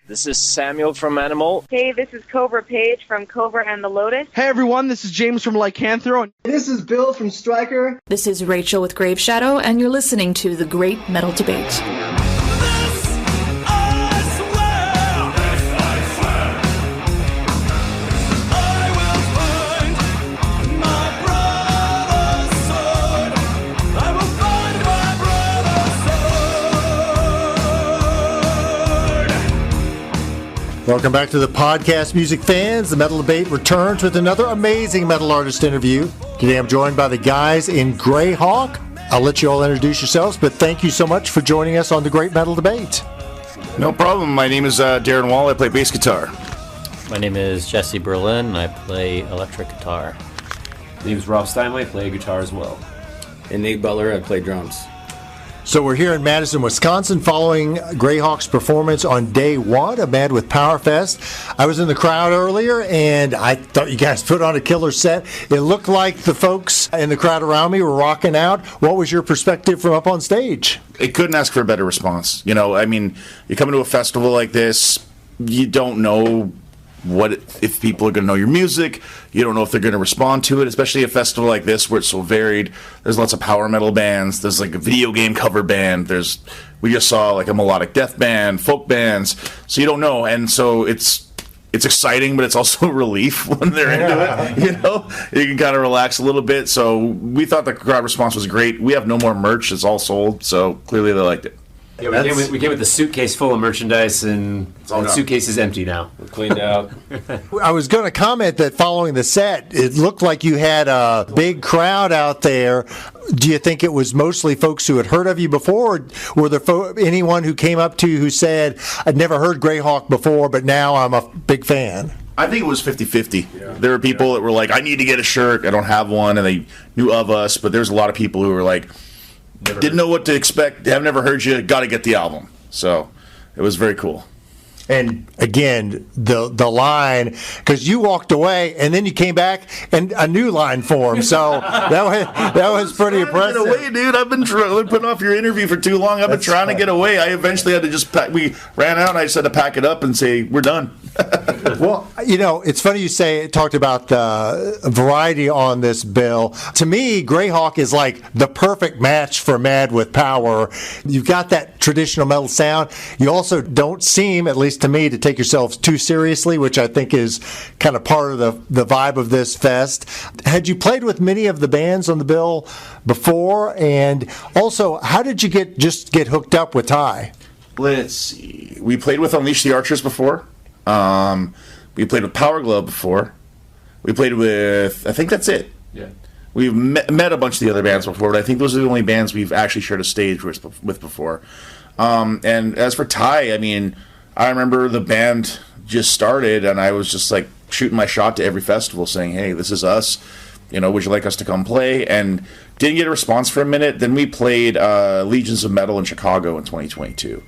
This is Samuel from Animal. Hey, this is Cobra Page from Cobra and the Lotus. Hey everyone, this is James from Lycanthro. This is Bill from Stryker. This is Rachel with Grave Shadow, and you're listening to The Great Metal Debate. Welcome back to the podcast, music fans. The Metal Debate returns with another amazing metal artist interview. Today I'm joined by the guys in Greyhawk. I'll let you all introduce yourselves, but thank you so much for joining us on the Great Metal Debate. No problem. My name is Darren Wall. I play bass guitar. My name is Jesse Berlin, and I play electric guitar. My name is Rob Steinway. I play guitar as well. And Nate Butler. I play drums. So we're here in Madison, Wisconsin, following Greyhawk's performance on day one of Mad with Power Fest. I was in the crowd earlier, and I thought you guys put on a killer set. It looked like the folks in the crowd around me were rocking out. What was your perspective from up on stage? It couldn't ask for a better response. You know, I mean, you come into a festival like this, you don't know if people are going to know your music. You don't know if they're going to respond to it, especially a festival like this where it's so varied. There's lots of power metal bands. There's like a video game cover band. We just saw like a melodic death band, folk bands. So you don't know. And so it's exciting, but it's also a relief when they're into it. You know, you can kind of relax a little bit. So we thought the crowd response was great. We have no more merch. It's all sold. So clearly they liked it. Yeah, we came with a suitcase full of merchandise, and the suitcase is empty now. We're cleaned out. I was going to comment that following the set, it looked like you had a big crowd out there. Do you think it was mostly folks who had heard of you before, or were there anyone who came up to you who said, I'd never heard Greyhawk before, but now I'm a big fan? I think it was 50-50. Yeah. There were people that were like, I need to get a shirt. I don't have one, and they knew of us. But there's a lot of people who were like, didn't know what to expect. Have never heard you. Got to get the album. So it was very cool. And again, the line, because you walked away and then you came back and a new line formed. So that was pretty impressive. Get away, dude. I've been putting off your interview for too long. I've been trying to get away. I eventually had to just pack. We ran out and I just had to pack it up and say, we're done. Well, you know, it's funny you talked about the variety on this bill. To me, Greyhawk is like the perfect match for Mad with Power. You've got that traditional metal sound. You also don't seem, at least to me, to take yourselves too seriously, which I think is kind of part of the vibe of this fest. Had you played with many of the bands on the bill before? And also, how did you get hooked up with Ty? Let's see. We played with Unleash the Archers before. We played with Power Glove before. We played with, I think that's it. Yeah. We've met a bunch of the other bands before, but I think those are the only bands we've actually shared a stage with before. And as for Ty, I mean, I remember the band just started, and I was just like shooting my shot to every festival saying, hey, this is us. You know, would you like us to come play? And didn't get a response for a minute. Then we played Legions of Metal in Chicago in 2022.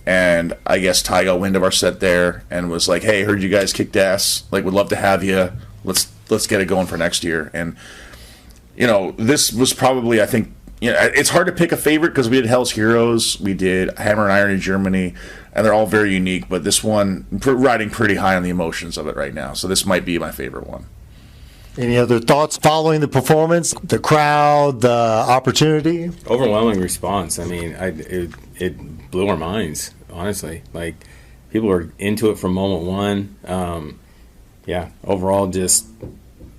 And I guess Ty got wind of our set there and was like, hey, heard you guys kicked ass. Like, would love to have you. Let's get it going for next year. And, you know, this was probably, I think, you know, it's hard to pick a favorite because we did Hell's Heroes, we did Hammer and Iron in Germany, and they're all very unique. But this one, riding pretty high on the emotions of it right now. So this might be my favorite one. Any other thoughts following the performance, the crowd, the opportunity? Overwhelming response. I mean, it blew our minds, honestly. Like, people were into it from moment one. Yeah, overall, just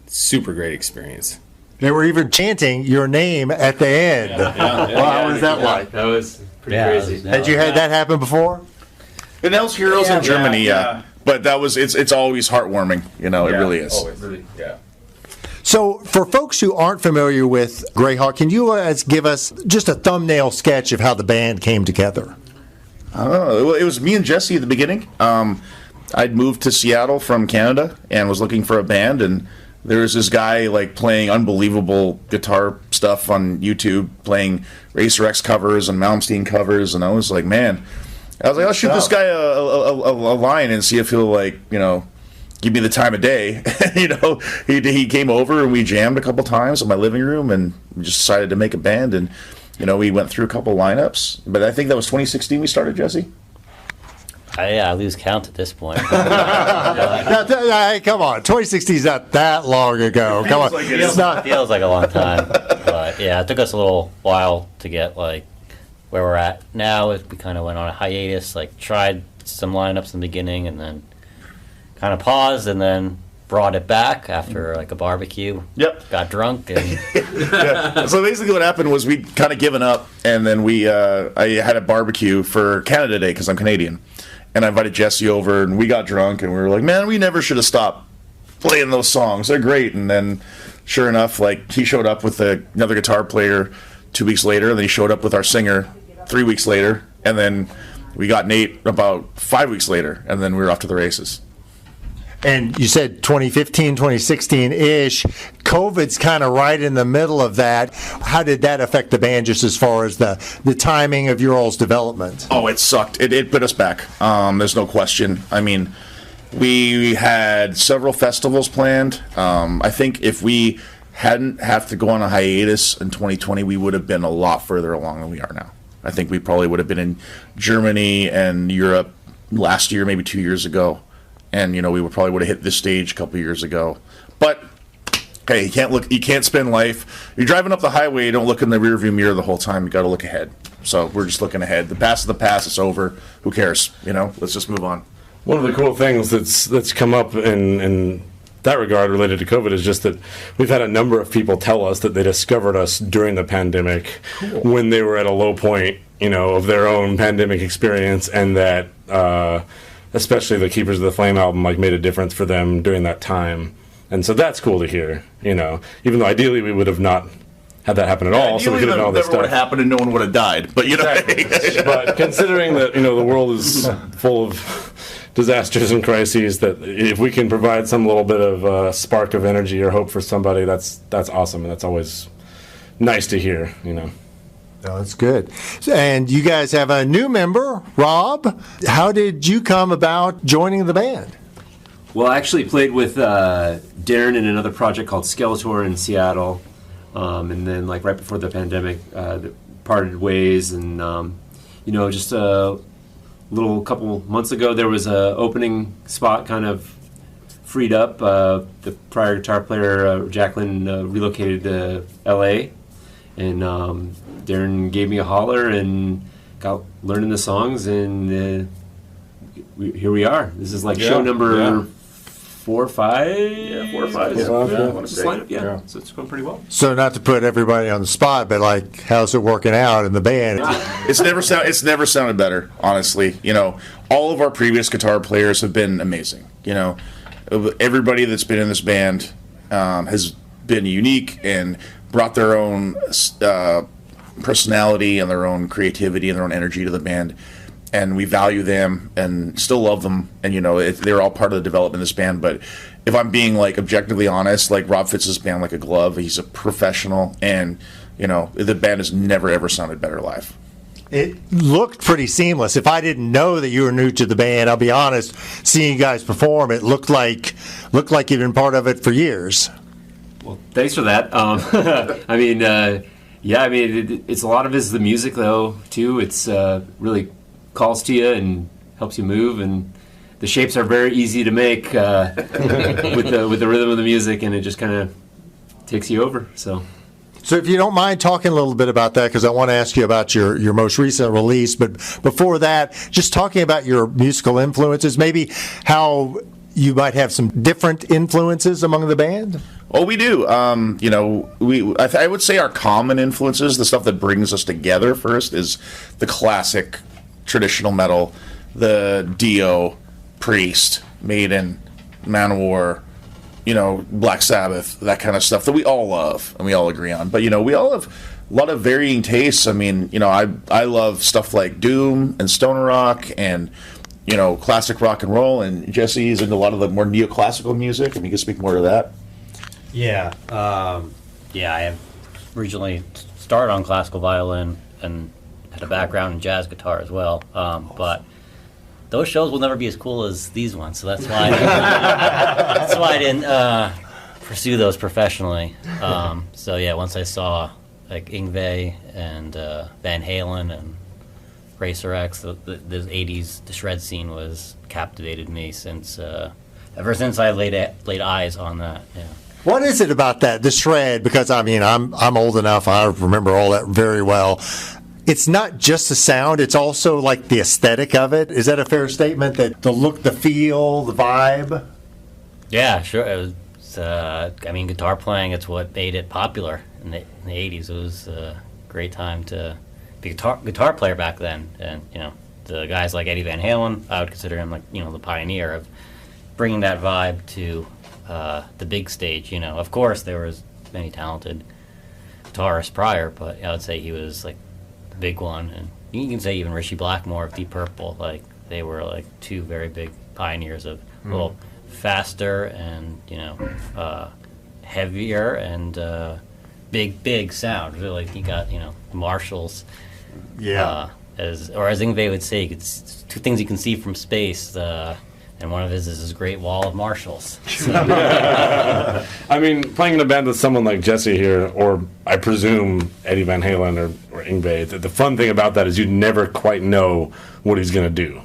super great experience. They were even chanting your name at the end. How was that like? That was pretty crazy. Had you had that happen before? In Hell's Heroes in Germany, yeah. But that was it's always heartwarming. You know, it really is. Always, really, yeah. So, for folks who aren't familiar with Greyhawk, can you give us just a thumbnail sketch of how the band came together? It was me and Jesse at the beginning. I'd moved to Seattle from Canada and was looking for a band, and there was this guy like playing unbelievable guitar stuff on YouTube, playing Racer X covers and Malmsteen covers, and I was like, man, I'll shoot this guy a line and see if he'll, like, you know, give me the time of day. You know, he came over and we jammed a couple times in my living room, and we just decided to make a band, and, you know, we went through a couple lineups. But I think that was 2016 we started, Jesse. I lose count at this point. Hey, come on. 2016 is not that long ago. Come on. Feels like a long time. But yeah, it took us a little while to get like where we're at now. We kind of went on a hiatus, like tried some lineups in the beginning and then kind of paused and then brought it back after like a barbecue. Yep. Got drunk and yeah. So basically what happened was we'd kind of given up, and then I had a barbecue for Canada Day because I'm Canadian. And I invited Jesse over, and we got drunk, and we were like, man, we never should have stopped playing those songs. They're great. And then sure enough, like he showed up with another guitar player 2 weeks later, and then he showed up with our singer 3 weeks later, and then we got Nate about 5 weeks later, and then we were off to the races. And you said 2015, 2016-ish. COVID's kind of right in the middle of that. How did that affect the band just as far as the timing of your all's development? Oh, it sucked. It put us back. There's no question. I mean, we had several festivals planned. I think if we hadn't have to go on a hiatus in 2020, we would have been a lot further along than we are now. I think we probably would have been in Germany and Europe last year, maybe 2 years ago. And we probably would have hit this stage a couple years ago. But hey, you can't spend life. You're driving up the highway, you don't look in the rearview mirror the whole time. You got to look ahead. So we're just looking ahead. The past is the past. It's over. Who cares? Let's just move on. One of the cool things that's come up in that regard related to COVID is just that we've had a number of people tell us that they discovered us during the pandemic when they were at a low point, of their own pandemic experience, and that especially the Keepers of the Flame album made a difference for them during that time. And so that's cool to hear, even though ideally we would have not had that happen at all, so we could have done all this stuff. Never would have happened and no one would have died, but exactly. But considering that, the world is full of disasters and crises, that if we can provide some little bit of spark of energy or hope for somebody, that's awesome, and that's always nice to hear, Oh, that's good. And you guys have a new member, Rob. How did you come about joining the band? Well, I actually played with Darren in another project called Skeletor in Seattle, and then right before the pandemic, parted ways, and just a little couple months ago, there was a opening spot kind of freed up. The prior guitar player, Jacqueline, relocated to L.A., and Darren gave me a holler and got learning the songs, and here we are. This is show number 4 or 5. Yeah, 4 or 5. Yeah. Lineup, yeah. So it's going pretty well. So not to put everybody on the spot, but how's it working out in the band? It's never sounded better, honestly. All of our previous guitar players have been amazing. Everybody that's been in this band has been unique and brought their own personality and their own creativity and their own energy to the band, and we value them and still love them, and they're all part of the development of this band. But if I'm being objectively honest, Rob fits this band like a glove. He's a professional, and the band has never ever sounded better live. It looked pretty seamless. If I didn't know that you were new to the band, I'll be honest, seeing you guys perform, it looked like you've been part of it for years. Well, thanks for that. It's a lot of it is the music, though, too. It's really calls to you and helps you move, and the shapes are very easy to make with the rhythm of the music, and it just kind of takes you over. So if you don't mind talking a little bit about that, because I want to ask you about your most recent release, but before that, just talking about your musical influences, maybe how you might have some different influences among the band? Oh, we do. I would say our common influences, the stuff that brings us together first, is the classic traditional metal, the Dio, Priest, Maiden, Manowar, Black Sabbath, that kind of stuff that we all love and we all agree on. But, we all have a lot of varying tastes. I mean, I love stuff like Doom and stoner rock and classic rock and roll, and Jesse's into a lot of the more neoclassical music, and you can speak more to that. Yeah. I have originally started on classical violin and had a background in jazz guitar as well. But those shows will never be as cool as these ones, so that's why I didn't pursue those professionally. Once I saw Yngwie and Van Halen and Racer X, the 80s, the shred scene was captivated me ever since I laid eyes on that. Yeah. What is it about that, the shred? Because I mean, I'm old enough, I remember all that very well. It's not just the sound, it's also like the aesthetic of it. Is that a fair statement, that the look, the feel, the vibe? Yeah, sure. It was, I mean, guitar playing, it's what made it popular in the 80s. It was a great time to be a guitar player back then. And, you know, the guys like Eddie Van Halen, I would consider him like, you know, the pioneer of bringing that vibe to the big stage. You know, of course, there was many talented guitarists prior, but I would say he was like the big one. And you can say even Ritchie Blackmore of Deep Purple, like they were like two very big pioneers of a little faster and, you know, heavier and big sound. Really, you got, you know, Marshalls. Yeah. As Yngwie would say, it's two things you can see from space. And one of his is his Great Wall of Marshalls. I mean, playing in a band with someone like Jesse here, or I presume Eddie Van Halen or Yngwie, the fun thing about that is you never quite know what he's going to do.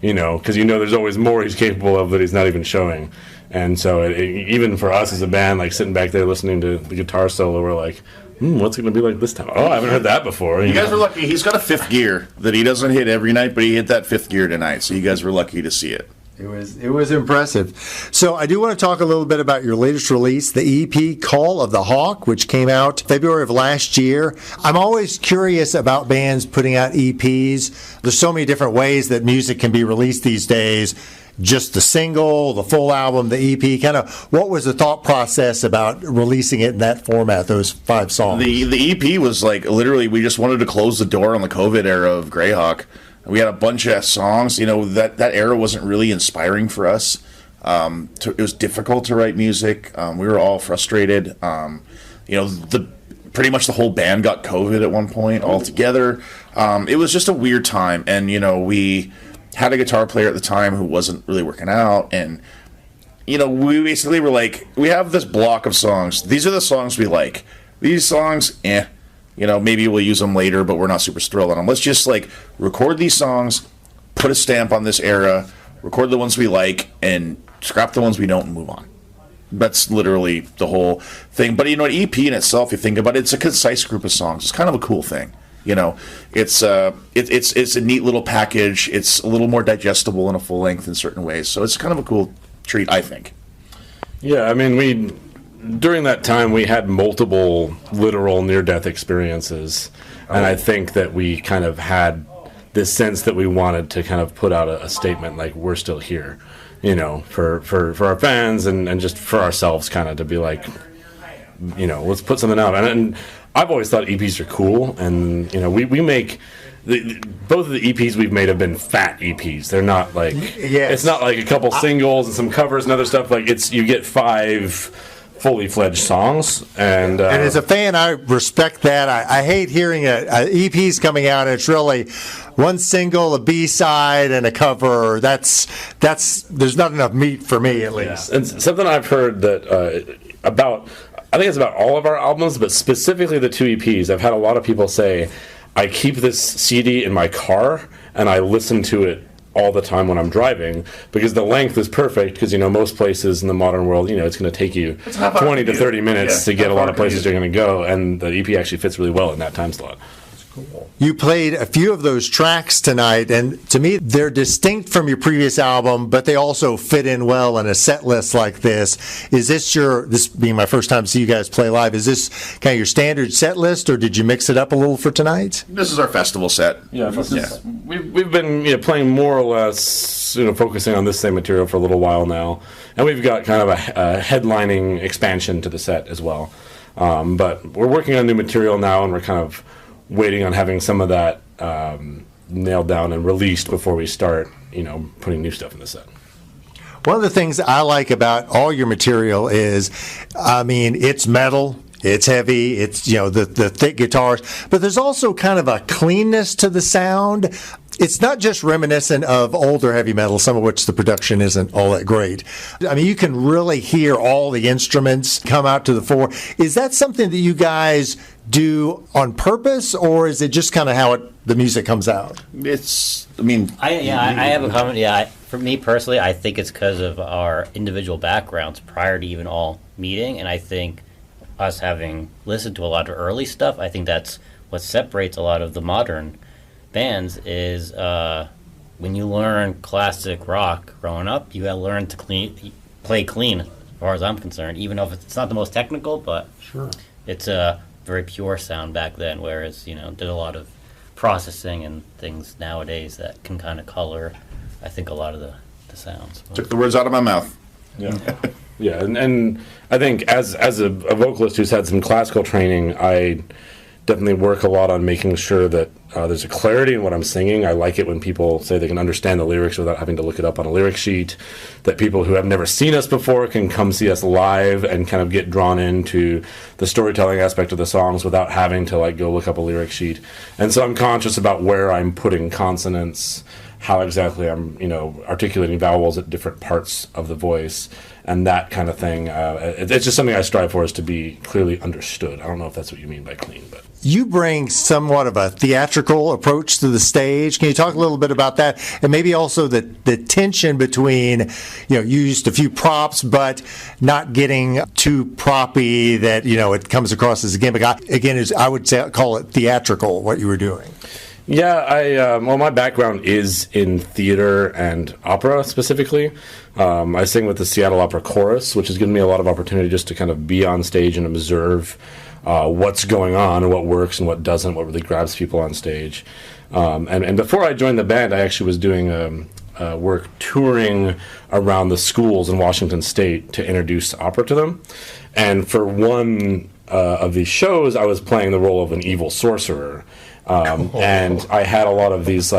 You know, because you know there's always more he's capable of that he's not even showing. And so even for us as a band, like sitting back there listening to the guitar solo, we're like, what's it going to be like this time? Oh, I haven't heard that before. You guys were lucky. He's got a fifth gear that he doesn't hit every night, but he hit that fifth gear tonight. So you guys were lucky to see it. It was impressive. So I do want to talk a little bit about your latest release, the EP Call of the Hawk, which came out February of last year. I'm always curious about bands putting out EPs. There's so many different ways that music can be released these days. Just the single, the full album, the EP. Kind of what was the thought process about releasing it in that format, those 5 songs? The EP was like literally we just wanted to close the door on the COVID era of Greyhawk. We had a bunch of songs. You know, that era wasn't really inspiring for us. It was difficult to write music. We were all frustrated. You know, pretty much the whole band got COVID at one point altogether. It was just a weird time. And, you know, we had a guitar player at the time who wasn't really working out. And, you know, we basically were like, we have this block of songs. These are the songs we like. These songs, you know, maybe we'll use them later, but we're not super thrilled on them. Let's just, like, record these songs, put a stamp on this era, record the ones we like, and scrap the ones we don't and move on. That's literally the whole thing. But, you know, an EP in itself, you think about it, it's a concise group of songs. It's kind of a cool thing. You know, it's a neat little package. It's a little more digestible in a full length in certain ways. So it's kind of a cool treat, I think. Yeah, I mean, during that time, we had multiple literal near-death experiences, and I think that we kind of had this sense that we wanted to kind of put out a statement like, we're still here, you know, for our fans and just for ourselves, kind of to be like, you know, let's put something out. And I've always thought EPs are cool, and, you know, we make... both of the EPs we've made have been fat EPs. They're not like... Yes. It's not like a couple singles and some covers and other stuff. Like, you get 5... fully fledged songs, and as a fan, I respect that. I hate hearing EPs coming out and it's really one single, a B-side, and a cover. That's there's not enough meat for me, at least. Yeah. And something I've heard that about, I think it's about all of our albums, but specifically the 2 EPs. I've had a lot of people say, I keep this CD in my car and I listen to it all the time when I'm driving, because the length is perfect, because, you know, most places in the modern world, you know, it's going to take you 20 to 30 minutes to get a lot of places you're going to go, and the EP actually fits really well in that time slot. Cool. You played a few of those tracks tonight, and to me, they're distinct from your previous album, but they also fit in well in a set list like this. Is this being my first time to see you guys play live, is this kind of your standard set list, or did you mix it up a little for tonight? This is our festival set. Yeah, we've been playing more or less, you know, focusing on this same material for a little while now, and we've got kind of a headlining expansion to the set as well. But we're working on new material now, and we're kind of waiting on having some of that nailed down and released before we start, you know, putting new stuff in the set. One of the things I like about all your material is, I mean, it's metal, it's heavy, it's, you know, the thick guitars, but there's also kind of a cleanness to the sound. It's not just reminiscent of older heavy metal, some of which the production isn't all that great. I mean, you can really hear all the instruments come out to the fore. Is that something that you guys do on purpose, or is it just kind of how the music comes out? I have a comment. Yeah, for me personally, I think it's because of our individual backgrounds prior to even all meeting, and I think us having listened to a lot of early stuff, I think that's what separates a lot of the modern bands is when you learn classic rock growing up, you got to learn to play clean, as far as I'm concerned, even if it's not the most technical, but it's a very pure sound back then, whereas, there's a lot of processing and things nowadays that can kind of color, I think, a lot of the sounds. Took the words out of my mouth. Yeah. Yeah, and I think as a vocalist who's had some classical training, I definitely work a lot on making sure that there's a clarity in what I'm singing. I like it when people say they can understand the lyrics without having to look it up on a lyric sheet, that people who have never seen us before can come see us live and kind of get drawn into the storytelling aspect of the songs without having to go look up a lyric sheet. And so I'm conscious about where I'm putting consonants, how exactly I'm, articulating vowels at different parts of the voice, and that kind of thing. It's just something I strive for, is to be clearly understood. I don't know if that's what you mean by clean, but you bring somewhat of a theatrical approach to the stage. Can you talk a little bit about that, and maybe also the tension between, you used a few props, but not getting too proppy that it comes across as a gimmick. I would say call it theatrical, what you were doing. Yeah, my background is in theater and opera specifically. I sing with the Seattle Opera Chorus, which has given me a lot of opportunity just to kind of be on stage and observe what's going on and what works and what doesn't, what really grabs people on stage. And before I joined the band, I actually was doing work touring around the schools in Washington State to introduce opera to them. And for one of these shows, I was playing the role of an evil sorcerer. And I had a lot of these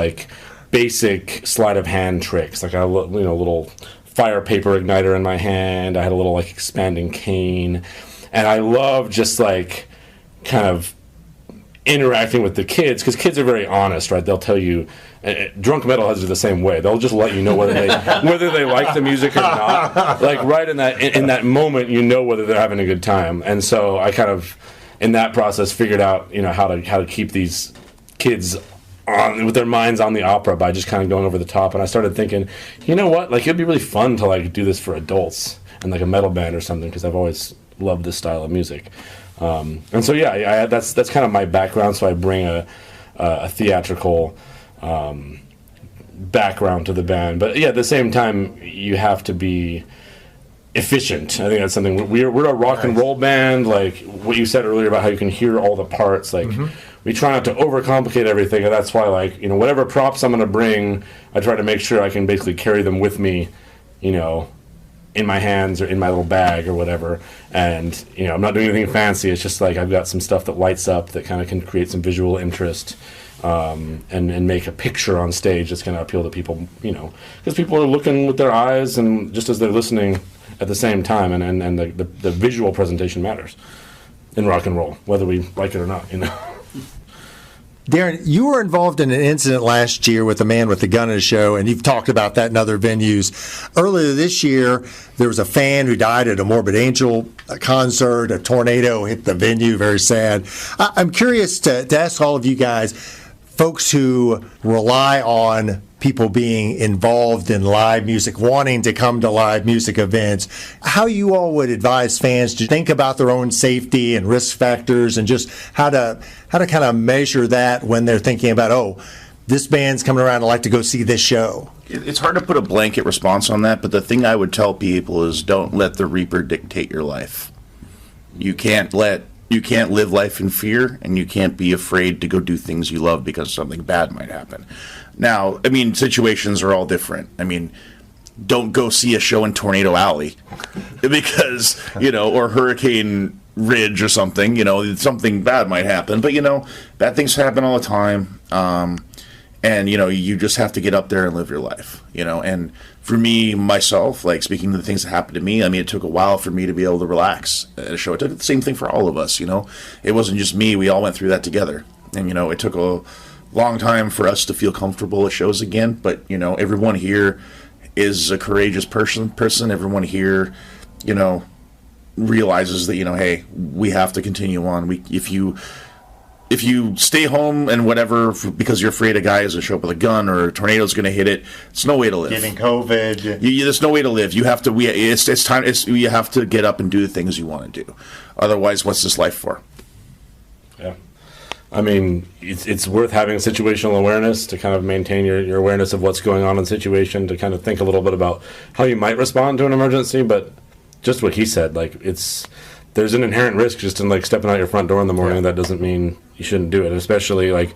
basic sleight of hand tricks. I had a little fire paper igniter in my hand. I had a little expanding cane, and I love just kind of interacting with the kids, because kids are very honest, right? They'll tell you. Drunk metalheads are the same way. They'll just let you know whether they like the music or not. Right in that moment, whether they're having a good time. And so I kind of, in that process, figured out how to keep these kids on with their minds on the opera by just kind of going over the top. And I started thinking, what? It'd be really fun to do this for adults and a metal band or something, because I've always loved this style of music. And so that's kind of my background. So I bring a theatrical background to the band, but at the same time, you have to be efficient. I think that's something we're a rock and roll band. What you said earlier about how you can hear all the parts. We try not to overcomplicate everything, and that's why whatever props I'm going to bring, I try to make sure I can basically carry them with me, in my hands or in my little bag or whatever. And I'm not doing anything fancy. It's just I've got some stuff that lights up that kind of can create some visual interest. And make a picture on stage that's going to appeal to people, because people are looking with their eyes and just as they're listening at the same time, and the visual presentation matters in rock and roll, whether we like it or not, Darren, you were involved in an incident last year with a man with a gun at a show, and you've talked about that in other venues. Earlier this year, there was a fan who died at a Morbid Angel concert. A tornado hit the venue, very sad. I'm curious to ask all of you guys, folks who rely on people being involved in live music, wanting to come to live music events, how you all would advise fans to think about their own safety and risk factors, and just how to kind of measure that when they're thinking about, this band's coming around, I'd like to go see this show. It's hard to put a blanket response on that, but the thing I would tell people is don't let the Reaper dictate your life. You can't live life in fear, and you can't be afraid to go do things you love because something bad might happen. Now, situations are all different. Don't go see a show in Tornado Alley because, or Hurricane Ridge or something, something bad might happen. But, bad things happen all the time. And, you just have to get up there and live your life, And for me, myself, speaking to the things that happened to me, it took a while for me to be able to relax at a show. It took the same thing for all of us, It wasn't just me. We all went through that together. And, it took a long time for us to feel comfortable at shows again. But, everyone here is a courageous person. Everyone here, realizes that, hey, we have to continue on. If you stay home and whatever because you're afraid a guy is going to show up with a gun or a tornado's going to hit it, it's no way to live. Getting COVID. There's no way to live. You have to. It's time. You have to get up and do the things you want to do. Otherwise, what's this life for? Yeah. I mean, it's worth having situational awareness to kind of maintain your awareness of what's going on in the situation, to kind of think a little bit about how you might respond to an emergency. But just what he said, like, there's an inherent risk just in like stepping out your front door in the morning. That doesn't mean you shouldn't do it, especially like,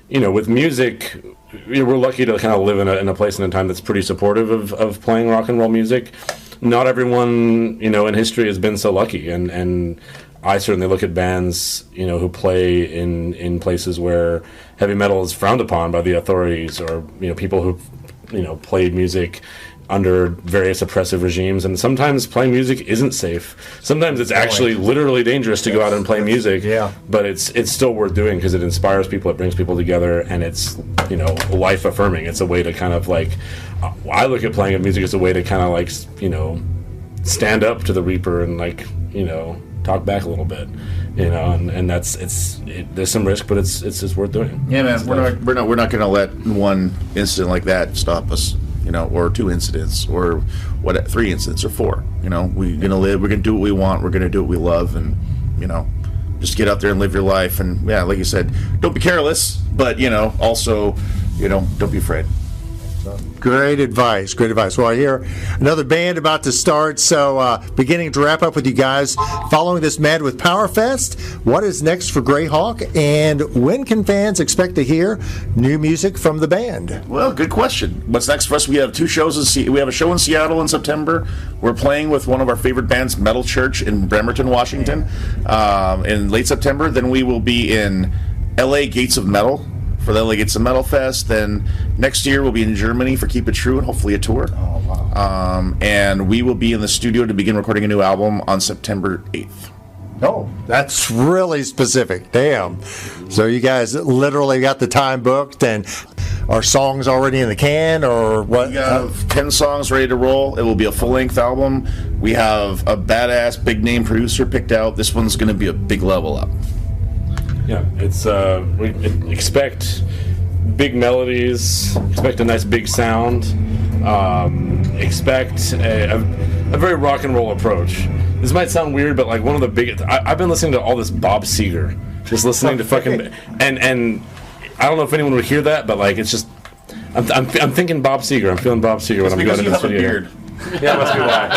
with music. We're lucky to kind of live in a place and a time that's pretty supportive of playing rock and roll music. Not everyone, in history has been so lucky, and I certainly look at bands, who play in places where heavy metal is frowned upon by the authorities, or people who, played music under various oppressive regimes, and sometimes playing music isn't safe. Sometimes it's actually literally dangerous to go out and play music. Yeah. But it's still worth doing because it inspires people, it brings people together, and it's life affirming. It's a way to kind of like, I look at playing music as a way to kind of like stand up to the reaper and like talk back a little bit, and there's some risk, but it's just worth doing. Yeah, man, we're not going to let one incident like that stop us. Or 2 incidents, or 3 incidents, or 4. We're gonna live. We're gonna do what we want. We're gonna do what we love, and just get out there and live your life. And yeah, like you said, don't be careless, but also, don't be afraid. Great advice. Well, I hear another band about to start, so beginning to wrap up with you guys. Following this Mad with Power Fest, what is next for Greyhawk, and when can fans expect to hear new music from the band? Well, good question. What's next for us? We have 2 shows. We have a show in Seattle in September. We're playing with one of our favorite bands, Metal Church, in Bremerton, Washington, in late September. Then we will be in LA, Gates of Metal, for the LA Gates of Metal Fest. Then next year we'll be in Germany for Keep It True and hopefully a tour. Oh, wow. And we will be in the studio to begin recording a new album on September 8th. Oh, that's really specific. Damn. So you guys literally got the time booked, and are songs already in the can, or what? We have 10 songs ready to roll. It will be a full-length album. We have a badass big-name producer picked out. This one's going to be a big level up. Yeah, it's we expect big melodies, expect a nice big sound, expect a very rock and roll approach. This might sound weird, but like one of the biggest, I've been listening to all this Bob Seger, just listening to fucking, and I don't know if anyone would hear that, but like it's just, I'm thinking Bob Seger. I'm feeling Bob Seger when I'm going to this video. Yeah, must be why.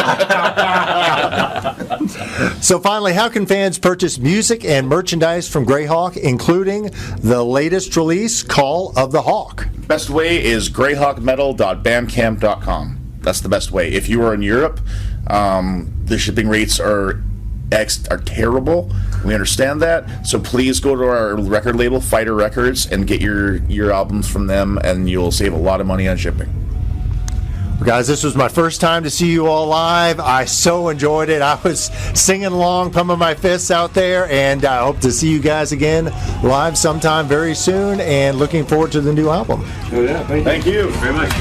So finally, how can fans purchase music and merchandise from Greyhawk, including the latest release, Call of the Hawk? Best way is greyhawkmetal.bandcamp.com. That's the best way. If you are in Europe, the shipping rates are terrible. We understand that. So please go to our record label, Fighter Records, and get your albums from them, and you'll save a lot of money on shipping. Well, guys, this was my first time to see you all live. I so enjoyed it. I was singing along, pumping my fists out there, and I hope to see you guys again live sometime very soon, and looking forward to the new album. Oh, yeah. Thank you very much.